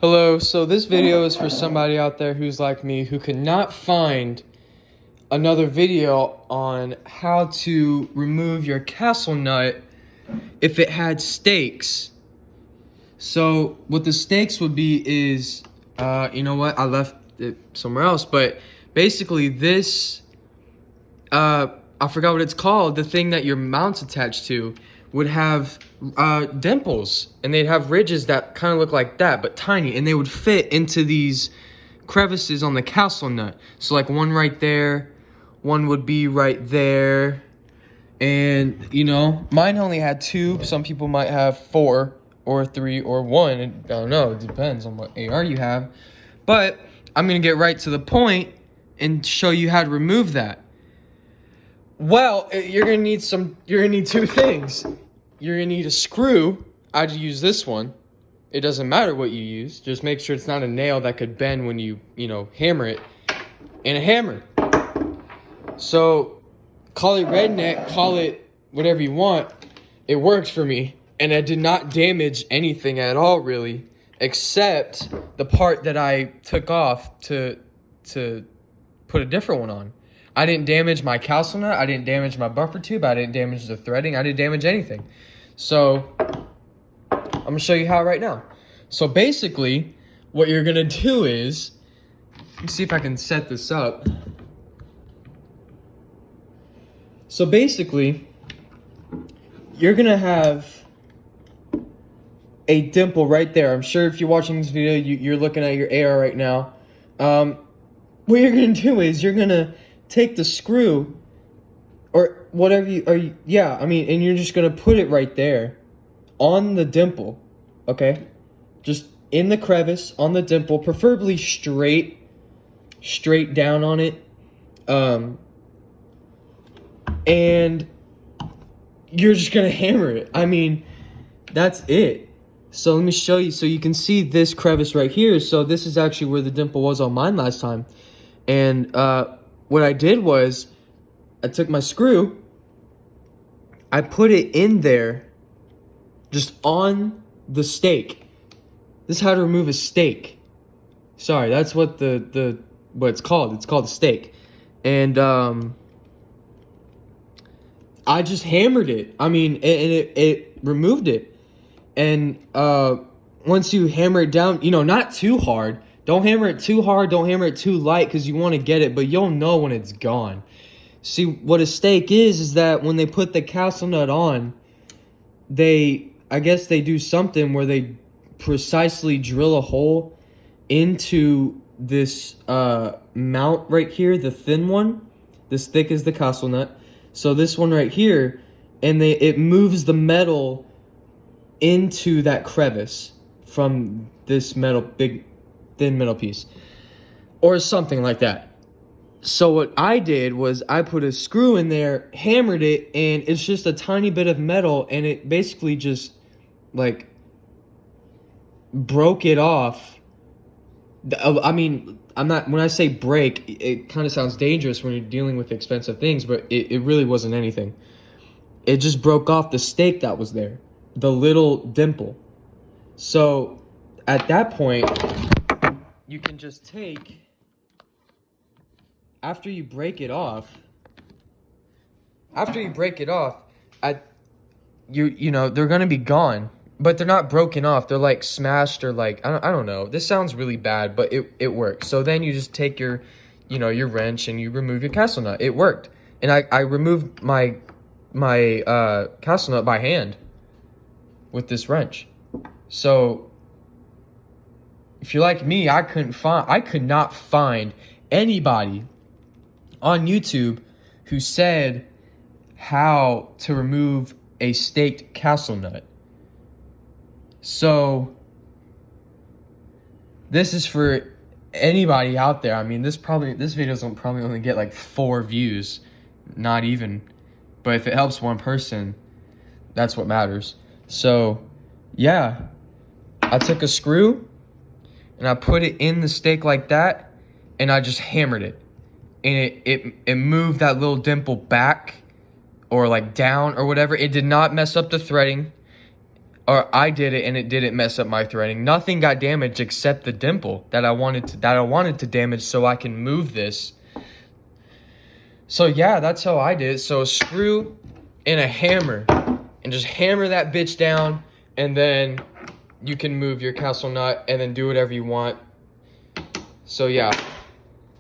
Hello, so this video is for somebody out there who's like me who could not find another video on how to remove your castle nut if it had stakes. So what the stakes would be is, you know what, I left it somewhere else, but basically this, I forgot what it's called, the thing that your mount's attached to would have dimples, and they'd have ridges that kind of look like that, but tiny, and they would fit into these crevices on the castle nut. So like one right there, one would be right there, and you know, mine only had two. Some people might have four or three or one. I don't know, it depends on what AR you have. But I'm gonna get right to the point and show you how to remove that. Well, you're gonna need two things. You're gonna need a screw. I'd use this one. It doesn't matter what you use. Just make sure it's not a nail that could bend when you hammer it. And a hammer. So, call it redneck, call it whatever you want. It worked for me. And I did not damage anything at all, really. Except the part that I took off to put a different one on. I didn't damage my castle nut. I didn't damage my buffer tube. I didn't damage the threading. I didn't damage anything. So, I'm going to show you how right now. So, basically, what you're going to do is, let's see if I can set this up. So, basically, you're going to have a dimple right there. I'm sure if you're watching this video, you're looking at your AR right now. What you're going to do is you're going to take the screw or whatever and you're just going to put it right there on the dimple, okay? Just in the crevice, on the dimple, preferably straight down on it. And you're just going to hammer it. I mean, that's it. So let me show you. So you can see this crevice right here. So this is actually where the dimple was on mine last time. And what I did was I took my screw, I put it in there just on the stake. This is how to remove a stake. Sorry, that's what what it's called. It's called a stake. And I just hammered it. I mean, and it removed it. And once you hammer it down, not too hard. Don't hammer it too hard. Don't hammer it too light because you want to get it, but you'll know when it's gone. See, what a stake is that when they put the castle nut on, I guess they do something where they precisely drill a hole into this mount right here, the thin one, this thick is the castle nut. So this one right here, and it moves the metal into that crevice from this big thin metal piece or something like that. So what I did was I put a screw in there, hammered it, and it's just a tiny bit of metal, and it basically just like broke it off. I mean, when I say break, it kind of sounds dangerous when you're dealing with expensive things, but it really wasn't anything. It just broke off the stake that was there, the little dimple. So at that point, you can just take, after you break it off, they're gonna be gone, but they're not broken off. They're like smashed or like, I don't know. This sounds really bad, but it works. So then you just take your wrench and you remove your castle nut. It worked. And I removed my castle nut by hand with this wrench. So if you're like me, I could not find anybody on YouTube who said how to remove a staked castle nut. So this is for anybody out there. I mean, this video will probably only get like 4 views, not even. But if it helps one person, that's what matters. So, yeah, I took a screw and I put it in the stake like that, and I just hammered it. And it moved that little dimple back or like down or whatever. It did not mess up the threading. or I did it and it didn't mess up my threading. Nothing got damaged except the dimple that I wanted to damage so I can move this. So yeah, that's how I did it. So a screw and a hammer, and just hammer that bitch down, and then you can move your castle nut and then do whatever you want. So yeah.